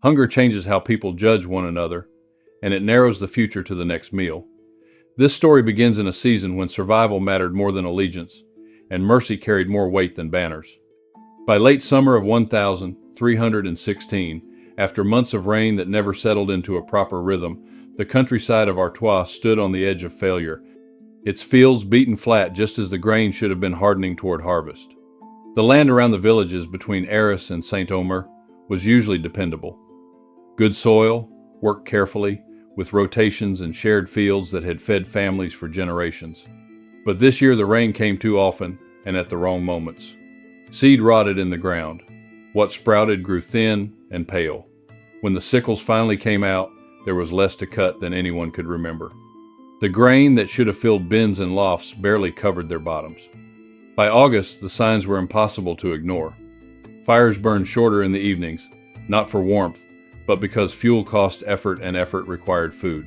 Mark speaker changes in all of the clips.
Speaker 1: Hunger changes how people judge one another, and it narrows the future to the next meal. This story begins in a season when survival mattered more than allegiance, and mercy carried more weight than banners. By late summer of 1316, after months of rain that never settled into a proper rhythm, the countryside of Artois stood on the edge of failure, its fields beaten flat just as the grain should have been hardening toward harvest. The land around the villages between Arras and Saint-Omer was usually dependable. Good soil, worked carefully, with rotations and shared fields that had fed families for generations. But this year the rain came too often and at the wrong moments. Seed rotted in the ground. What sprouted grew thin and pale. When the sickles finally came out, there was less to cut than anyone could remember. The grain that should have filled bins and lofts barely covered their bottoms. By August, the signs were impossible to ignore. Fires burned shorter in the evenings, not for warmth, but because fuel cost effort and effort required food.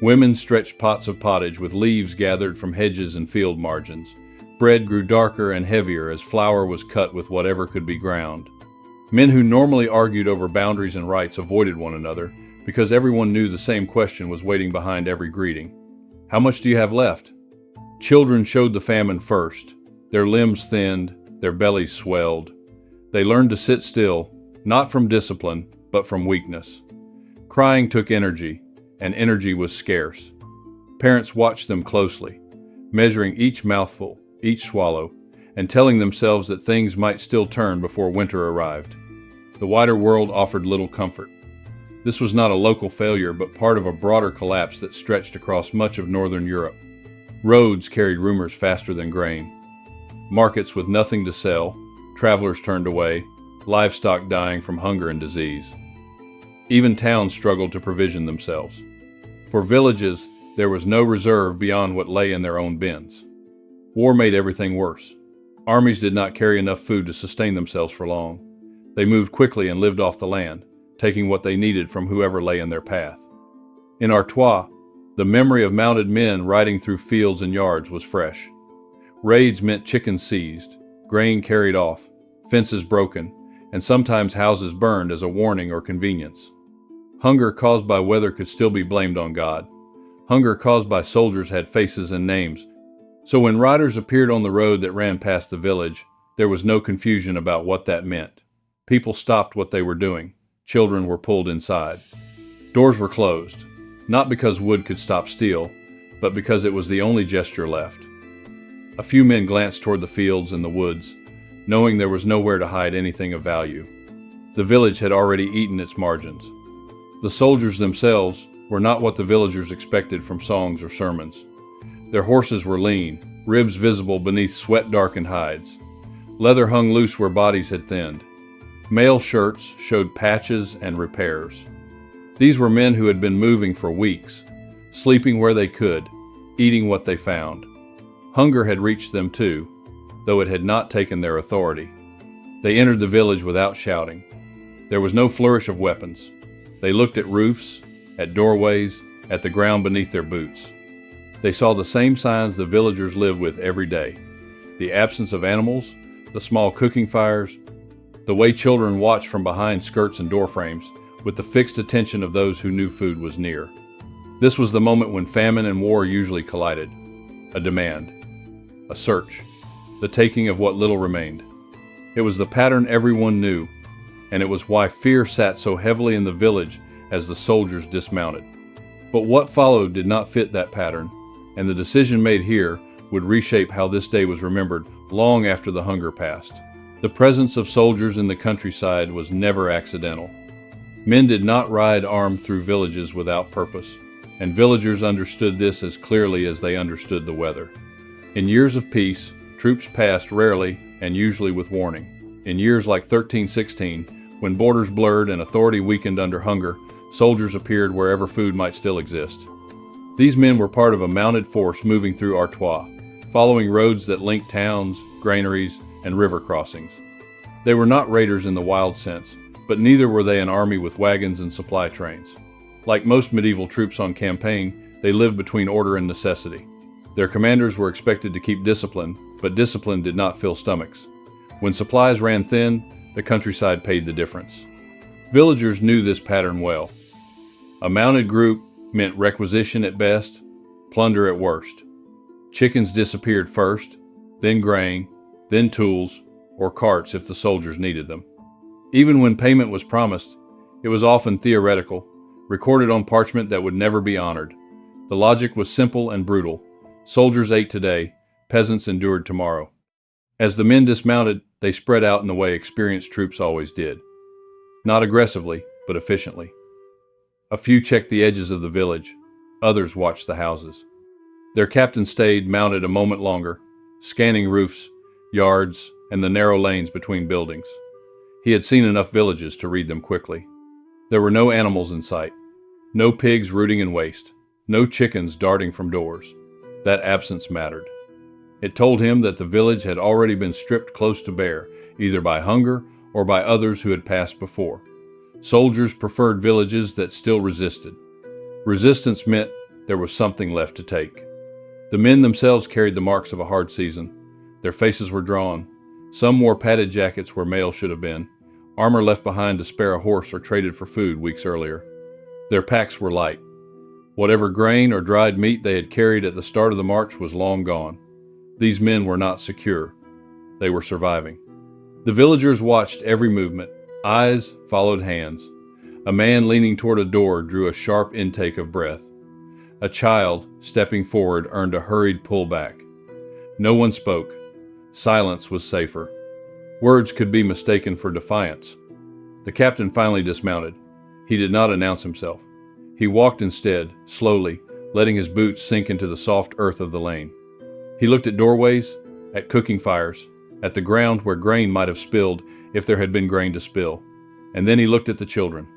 Speaker 1: Women stretched pots of pottage with leaves gathered from hedges and field margins. Bread grew darker and heavier as flour was cut with whatever could be ground. Men who normally argued over boundaries and rights avoided one another because everyone knew the same question was waiting behind every greeting. How much do you have left? Children showed the famine first. Their limbs thinned, their bellies swelled. They learned to sit still, not from discipline, but from weakness. Crying took energy, and energy was scarce. Parents watched them closely, measuring each mouthful, each swallow, and telling themselves that things might still turn before winter arrived. The wider world offered little comfort. This was not a local failure, but part of a broader collapse that stretched across much of northern Europe. Roads carried rumors faster than grain. Markets with nothing to sell, travelers turned away, livestock dying from hunger and disease. Even towns struggled to provision themselves. For villages, there was no reserve beyond what lay in their own bins. War made everything worse. Armies did not carry enough food to sustain themselves for long. They moved quickly and lived off the land, taking what they needed from whoever lay in their path. In Artois, the memory of mounted men riding through fields and yards was fresh. Raids meant chickens seized, grain carried off, fences broken, and sometimes houses burned as a warning or convenience. Hunger caused by weather could still be blamed on God. Hunger caused by soldiers had faces and names. So when riders appeared on the road that ran past the village, there was no confusion about what that meant. People stopped what they were doing. Children were pulled inside. Doors were closed, not because wood could stop steel, but because it was the only gesture left. A few men glanced toward the fields and the woods, knowing there was nowhere to hide anything of value. The village had already eaten its margins. The soldiers themselves were not what the villagers expected from songs or sermons. Their horses were lean, ribs visible beneath sweat-darkened hides. Leather hung loose where bodies had thinned. Male shirts showed patches and repairs. These were men who had been moving for weeks, sleeping where they could, eating what they found. Hunger had reached them too, though it had not taken their authority. They entered the village without shouting. There was no flourish of weapons. They looked at roofs, at doorways, at the ground beneath their boots. They saw the same signs the villagers lived with every day: the absence of animals, the small cooking fires, the way children watched from behind skirts and doorframes, with the fixed attention of those who knew food was near. This was the moment when famine and war usually collided. A demand, a search, the taking of what little remained. It was the pattern everyone knew, and it was why fear sat so heavily in the village as the soldiers dismounted. But what followed did not fit that pattern, and the decision made here would reshape how this day was remembered long after the hunger passed. The presence of soldiers in the countryside was never accidental. Men did not ride armed through villages without purpose, and villagers understood this as clearly as they understood the weather. In years of peace, troops passed rarely and usually with warning. In years like 1316, when borders blurred and authority weakened under hunger, soldiers appeared wherever food might still exist. These men were part of a mounted force moving through Artois, following roads that linked towns, granaries, and river crossings. They were not raiders in the wild sense, but neither were they an army with wagons and supply trains. Like most medieval troops on campaign, they lived between order and necessity. Their commanders were expected to keep discipline, but discipline did not fill stomachs. When supplies ran thin, the countryside paid the difference. Villagers knew this pattern well. A mounted group meant requisition at best, plunder at worst. Chickens disappeared first, then grain, then tools, or carts if the soldiers needed them. Even when payment was promised, it was often theoretical, recorded on parchment that would never be honored. The logic was simple and brutal. Soldiers ate today, peasants endured tomorrow. As the men dismounted, they spread out in the way experienced troops always did. Not aggressively, but efficiently. A few checked the edges of the village, others watched the houses. Their captain stayed mounted a moment longer, scanning roofs, yards, and the narrow lanes between buildings. He had seen enough villages to read them quickly. There were no animals in sight, no pigs rooting in waste, no chickens darting from doors. That absence mattered. It told him that the village had already been stripped close to bare, either by hunger or by others who had passed before. Soldiers preferred villages that still resisted. Resistance meant there was something left to take. The men themselves carried the marks of a hard season. Their faces were drawn. Some wore padded jackets where mail should have been, armor left behind to spare a horse or traded for food weeks earlier. Their packs were light. Whatever grain or dried meat they had carried at the start of the march was long gone. These men were not secure. They were surviving. The villagers watched every movement. Eyes followed hands. A man leaning toward a door drew a sharp intake of breath. A child, stepping forward, earned a hurried pullback. No one spoke. Silence was safer. Words could be mistaken for defiance. The captain finally dismounted. He did not announce himself. He walked instead, slowly, letting his boots sink into the soft earth of the lane. He looked at doorways, at cooking fires, at the ground where grain might have spilled if there had been grain to spill. And then he looked at the children.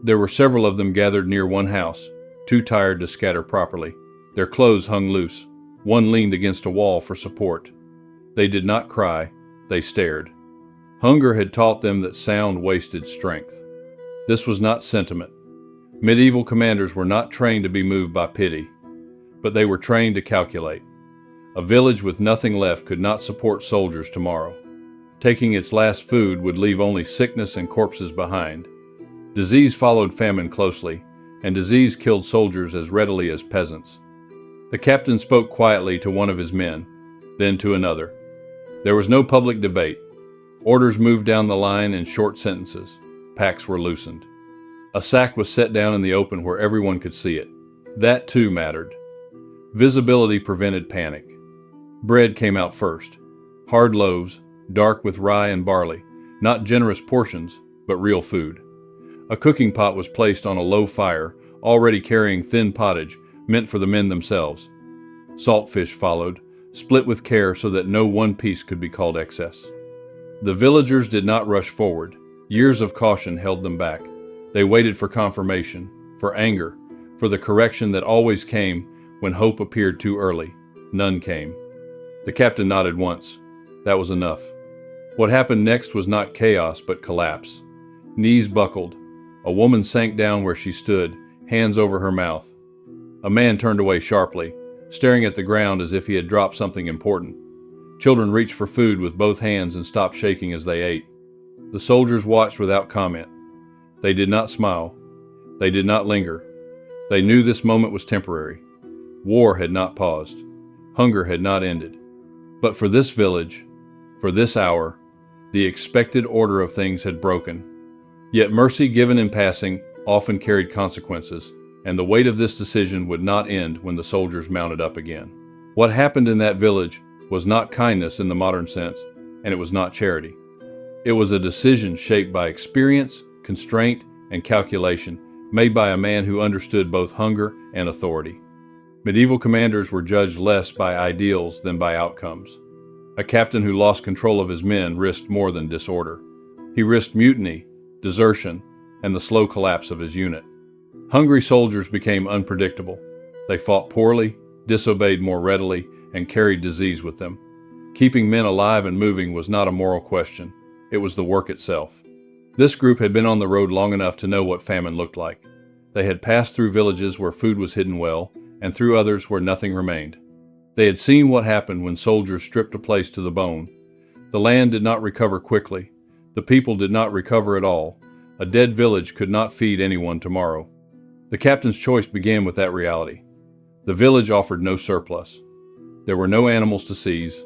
Speaker 1: There were several of them gathered near one house, too tired to scatter properly. Their clothes hung loose. One leaned against a wall for support. They did not cry. They stared. Hunger had taught them that sound wasted strength. This was not sentiment. Medieval commanders were not trained to be moved by pity, but they were trained to calculate. A village with nothing left could not support soldiers tomorrow. Taking its last food would leave only sickness and corpses behind. Disease followed famine closely, and disease killed soldiers as readily as peasants. The captain spoke quietly to one of his men, then to another. There was no public debate. Orders moved down the line in short sentences. Packs were loosened. A sack was set down in the open where everyone could see it. That too mattered. Visibility prevented panic. Bread came out first. Hard loaves, dark with rye and barley, not generous portions, but real food. A cooking pot was placed on a low fire, already carrying thin pottage, meant for the men themselves. Saltfish followed, split with care so that no one piece could be called excess. The villagers did not rush forward. Years of caution held them back. They waited for confirmation, for anger, for the correction that always came when hope appeared too early. None came. The captain nodded once. That was enough. What happened next was not chaos, but collapse. Knees buckled. A woman sank down where she stood, hands over her mouth. A man turned away sharply, staring at the ground as if he had dropped something important. Children reached for food with both hands and stopped shaking as they ate. The soldiers watched without comment. They did not smile. They did not linger. They knew this moment was temporary. War had not paused. Hunger had not ended. But for this village, for this hour, the expected order of things had broken. Yet mercy given in passing often carried consequences, and the weight of this decision would not end when the soldiers mounted up again. What happened in that village was not kindness in the modern sense, and it was not charity. It was a decision shaped by experience, constraint, and calculation, made by a man who understood both hunger and authority. Medieval commanders were judged less by ideals than by outcomes. A captain who lost control of his men risked more than disorder. He risked mutiny, desertion, and the slow collapse of his unit. Hungry soldiers became unpredictable. They fought poorly, disobeyed more readily, and carried disease with them. Keeping men alive and moving was not a moral question. It was the work itself. This group had been on the road long enough to know what famine looked like. They had passed through villages where food was hidden well, and through others where nothing remained. They had seen what happened when soldiers stripped a place to the bone. The land did not recover quickly. The people did not recover at all. A dead village could not feed anyone tomorrow. The captain's choice began with that reality. The village offered no surplus. There were no animals to seize,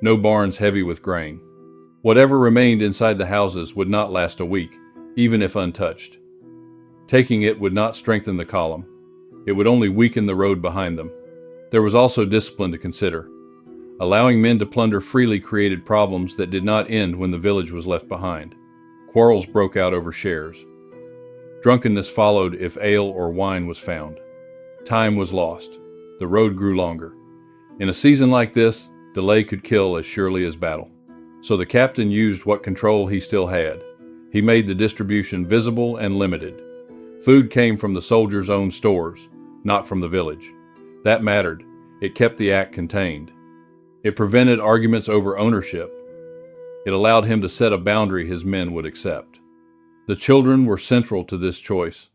Speaker 1: no barns heavy with grain. Whatever remained inside the houses would not last a week, even if untouched. Taking it would not strengthen the column. It would only weaken the road behind them. There was also discipline to consider. Allowing men to plunder freely created problems that did not end when the village was left behind. Quarrels broke out over shares. Drunkenness followed if ale or wine was found. Time was lost. The road grew longer. In a season like this, delay could kill as surely as battle. So the captain used what control he still had. He made the distribution visible and limited. Food came from the soldiers' own stores, not from the village. That mattered. It kept the act contained. It prevented arguments over ownership. It allowed him to set a boundary his men would accept. The children were central to this choice,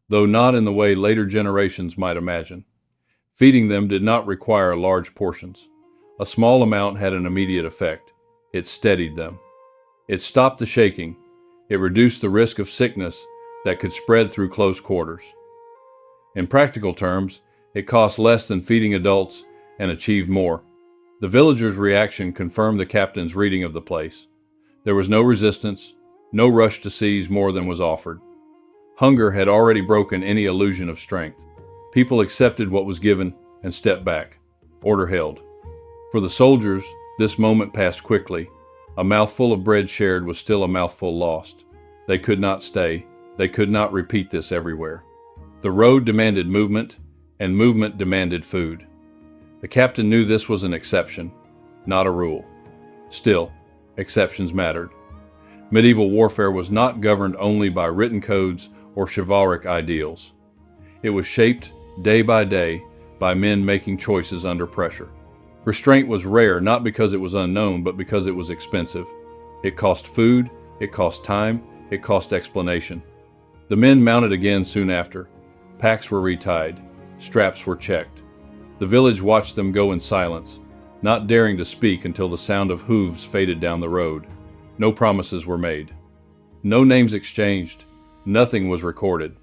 Speaker 1: though not in the way later generations might imagine. Feeding them did not require large portions. A small amount had an immediate effect. It steadied them. It stopped the shaking. It reduced the risk of sickness that could spread through close quarters. In practical terms, it cost less than feeding adults and achieved more. The villagers' reaction confirmed the captain's reading of the place. There was no resistance, no rush to seize more than was offered. Hunger had already broken any illusion of strength. People accepted what was given and stepped back. Order held. For the soldiers, this moment passed quickly. A mouthful of bread shared was still a mouthful lost. They could not stay. They could not repeat this everywhere. The road demanded movement, and movement demanded food. The captain knew this was an exception, not a rule. Still, exceptions mattered. Medieval warfare was not governed only by written codes or chivalric ideals. It was shaped, day by day, by men making choices under pressure. Restraint was rare not because it was unknown, but because it was expensive. It cost food, it cost time, it cost explanation. The men mounted again soon after. Packs were retied, straps were checked. The village watched them go in silence, not daring to speak until the sound of hooves faded down the road. No promises were made. No names exchanged. Nothing was recorded.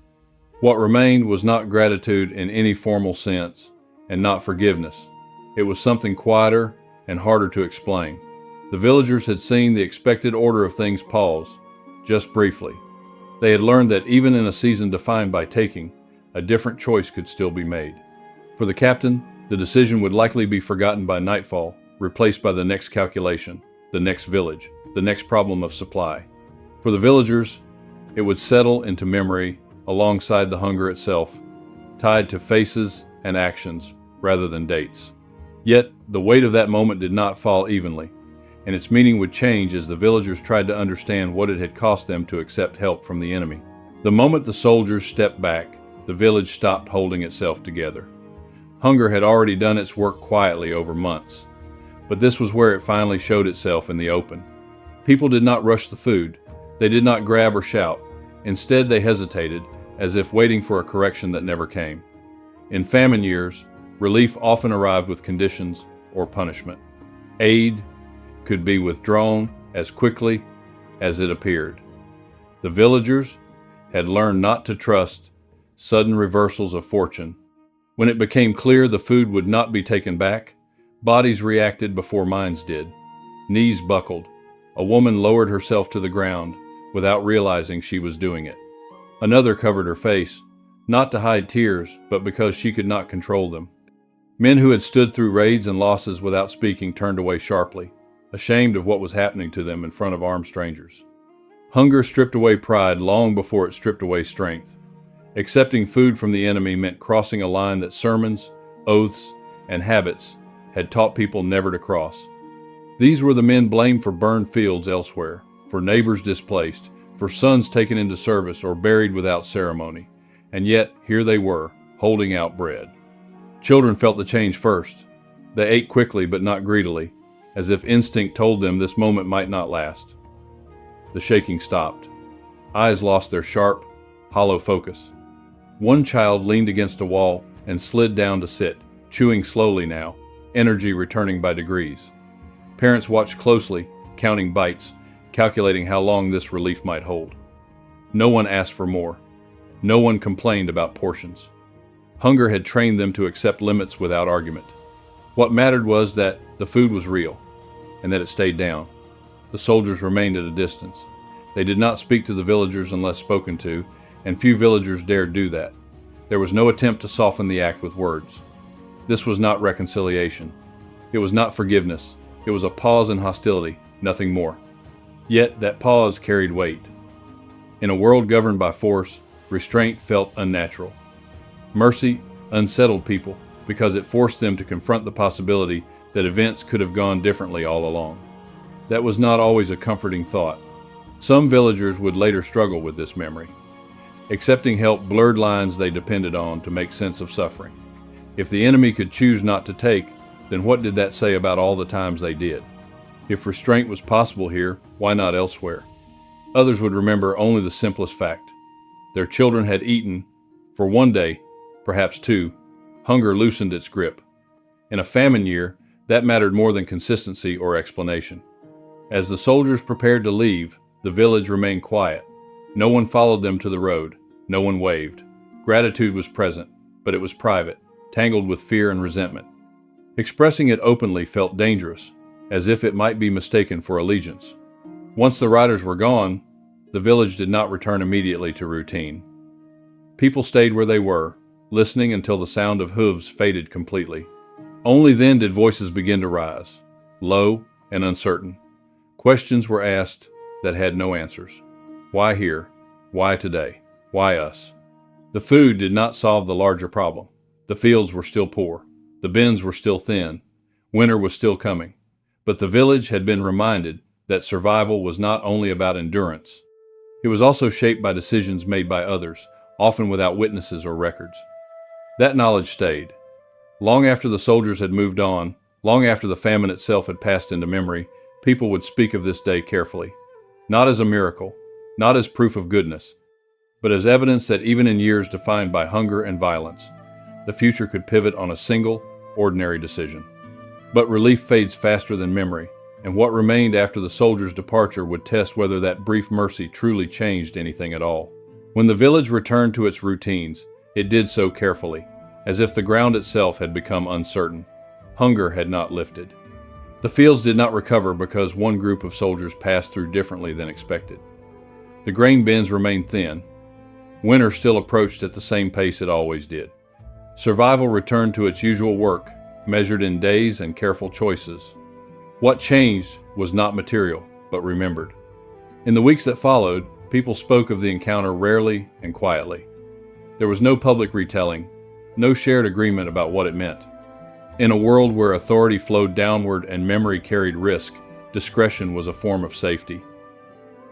Speaker 1: What remained was not gratitude in any formal sense, and not forgiveness. It was something quieter and harder to explain. The villagers had seen the expected order of things pause, just briefly. They had learned that even in a season defined by taking, a different choice could still be made. For the captain, the decision would likely be forgotten by nightfall, replaced by the next calculation, the next village, the next problem of supply. For the villagers, it would settle into memory alongside the hunger itself, tied to faces and actions rather than dates. Yet, the weight of that moment did not fall evenly, and its meaning would change as the villagers tried to understand what it had cost them to accept help from the enemy. The moment the soldiers stepped back, the village stopped holding itself together. Hunger had already done its work quietly over months, but this was where it finally showed itself in the open. People did not rush the food. They did not grab or shout. Instead, they hesitated, as if waiting for a correction that never came. In famine years, relief often arrived with conditions or punishment. Aid could be withdrawn as quickly as it appeared. The villagers had learned not to trust sudden reversals of fortune. When it became clear the food would not be taken back, bodies reacted before minds did. Knees buckled. A woman lowered herself to the ground without realizing she was doing it. Another covered her face, not to hide tears, but because she could not control them. Men who had stood through raids and losses without speaking turned away sharply, ashamed of what was happening to them in front of armed strangers. Hunger stripped away pride long before it stripped away strength. Accepting food from the enemy meant crossing a line that sermons, oaths, and habits had taught people never to cross. These were the men blamed for burned fields elsewhere, for neighbors displaced, for sons taken into service or buried without ceremony. And yet, here they were, holding out bread. Children felt the change first. They ate quickly but not greedily, as if instinct told them this moment might not last. The shaking stopped. Eyes lost their sharp, hollow focus. One child leaned against a wall and slid down to sit, chewing slowly now, energy returning by degrees. Parents watched closely, counting bites, calculating how long this relief might hold. No one asked for more. No one complained about portions. Hunger had trained them to accept limits without argument. What mattered was that the food was real, and that it stayed down. The soldiers remained at a distance. They did not speak to the villagers unless spoken to, and few villagers dared do that. There was no attempt to soften the act with words. This was not reconciliation. It was not forgiveness. It was a pause in hostility, nothing more. Yet that pause carried weight. In a world governed by force, restraint felt unnatural. Mercy unsettled people because it forced them to confront the possibility that events could have gone differently all along. That was not always a comforting thought. Some villagers would later struggle with this memory. Accepting help blurred lines they depended on to make sense of suffering. If the enemy could choose not to take, then what did that say about all the times they did? If restraint was possible here, why not elsewhere? Others would remember only the simplest fact. Their children had eaten. For one day, perhaps two, hunger loosened its grip. In a famine year, that mattered more than consistency or explanation. As the soldiers prepared to leave, the village remained quiet. No one followed them to the road. No one waved. Gratitude was present, but it was private, tangled with fear and resentment. Expressing it openly felt dangerous, as if it might be mistaken for allegiance. Once the riders were gone, the village did not return immediately to routine. People stayed where they were, listening until the sound of hooves faded completely. Only then did voices begin to rise, low and uncertain. Questions were asked that had no answers. Why here? Why today? Why us? The food did not solve the larger problem. The fields were still poor. The bins were still thin. Winter was still coming. But the village had been reminded that survival was not only about endurance. It was also shaped by decisions made by others, often without witnesses or records. That knowledge stayed. Long after the soldiers had moved on, long after the famine itself had passed into memory, people would speak of this day carefully. Not as a miracle, not as proof of goodness, but as evidence that even in years defined by hunger and violence, the future could pivot on a single, ordinary decision. But relief fades faster than memory, and what remained after the soldiers' departure would test whether that brief mercy truly changed anything at all. When the village returned to its routines, it did so carefully, as if the ground itself had become uncertain. Hunger had not lifted. The fields did not recover because one group of soldiers passed through differently than expected. The grain bins remained thin. Winter still approached at the same pace it always did. Survival returned to its usual work, measured in days and careful choices. What changed was not material, but remembered. In the weeks that followed, people spoke of the encounter rarely and quietly. There was no public retelling, no shared agreement about what it meant. In a world where authority flowed downward and memory carried risk, discretion was a form of safety.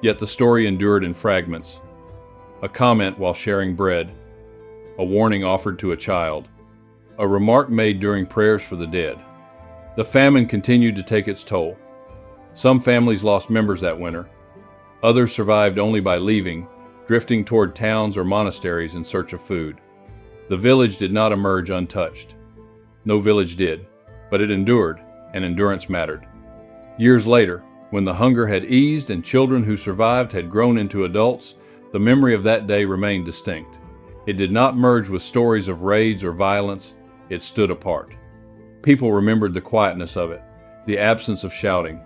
Speaker 1: Yet the story endured in fragments. A comment while sharing bread, a warning offered to a child, a remark made during prayers for the dead. The famine continued to take its toll. Some families lost members that winter. Others survived only by leaving, drifting toward towns or monasteries in search of food. The village did not emerge untouched. No village did, but it endured, and endurance mattered. Years later, when the hunger had eased and children who survived had grown into adults, the memory of that day remained distinct. It did not merge with stories of raids or violence. It stood apart. People remembered the quietness of it, the absence of shouting,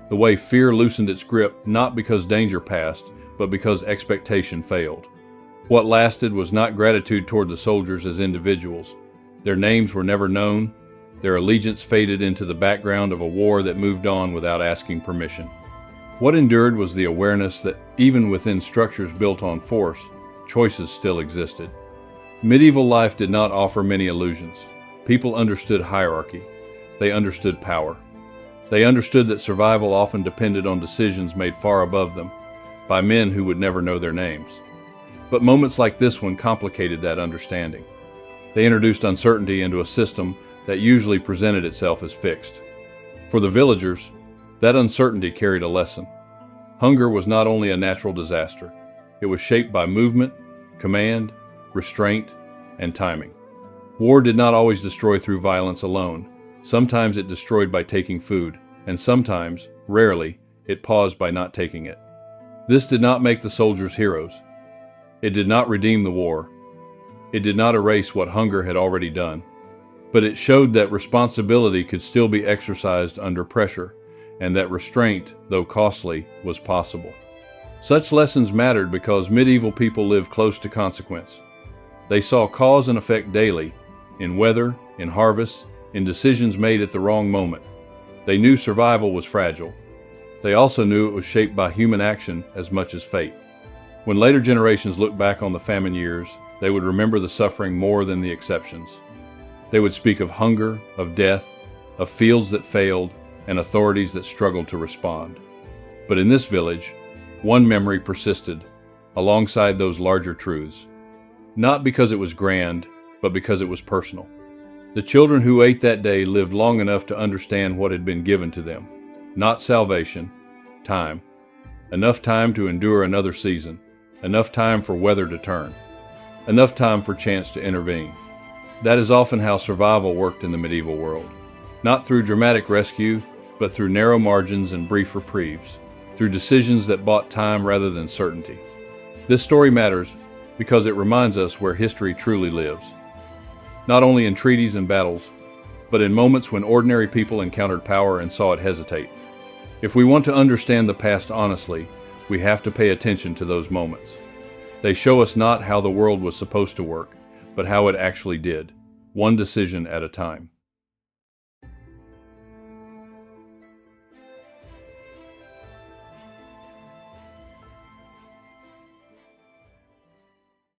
Speaker 1: the way fear loosened its grip not because danger passed, but because expectation failed. What lasted was not gratitude toward the soldiers as individuals. Their names were never known. Their allegiance faded into the background of a war that moved on without asking permission. What endured was the awareness that even within structures built on force, choices still existed. Medieval life did not offer many illusions. People understood hierarchy. They understood power. They understood that survival often depended on decisions made far above them, by men who would never know their names. But moments like this one complicated that understanding. They introduced uncertainty into a system that usually presented itself as fixed. For the villagers, that uncertainty carried a lesson. Hunger was not only a natural disaster. It was shaped by movement, command, restraint, and timing. War did not always destroy through violence alone. Sometimes it destroyed by taking food, and sometimes, rarely, it paused by not taking it. This did not make the soldiers heroes. It did not redeem the war. It did not erase what hunger had already done. But it showed that responsibility could still be exercised under pressure, and that restraint, though costly, was possible. Such lessons mattered because medieval people lived close to consequence. They saw cause and effect daily, in weather, in harvests, in decisions made at the wrong moment. They knew survival was fragile. They also knew it was shaped by human action as much as fate. When later generations looked back on the famine years, they would remember the suffering more than the exceptions. They would speak of hunger, of death, of fields that failed, and authorities that struggled to respond. But in this village, one memory persisted, alongside those larger truths. Not because it was grand, but because it was personal. The children who ate that day lived long enough to understand what had been given to them. Not salvation, time. Enough time to endure another season. Enough time for weather to turn. Enough time for chance to intervene. That is often how survival worked in the medieval world. Not through dramatic rescue, but through narrow margins and brief reprieves. Through decisions that bought time rather than certainty. This story matters because it reminds us where history truly lives. Not only in treaties and battles, but in moments when ordinary people encountered power and saw it hesitate. If we want to understand the past honestly, we have to pay attention to those moments. They show us not how the world was supposed to work, but how it actually did, one decision at a time.